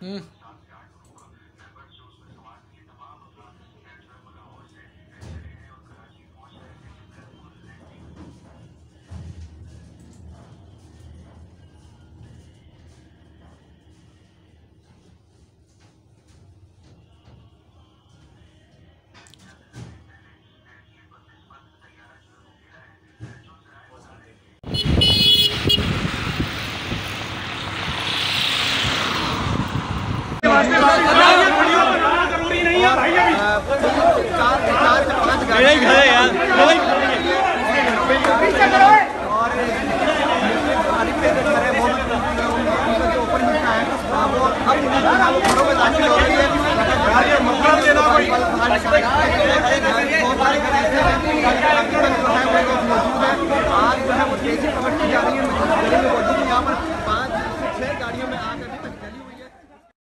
हम्म। जरूरी नहीं है भाई, अभी 4 से 5 गाड़ी घर है यार। और गाड़ी पे जो घर है वो जो ऊपर मिलता है वो अब घरों में दाखिल हो रही है। मतलब देना कोई बहुत सारे घर ऐसे हैं जो है वो मौजूद है। आग जो है वो तेजी पकड़ती जा रही है। यहाँ पर 5 से 6 गाड़ियों में आग अभी तक जली हुई है।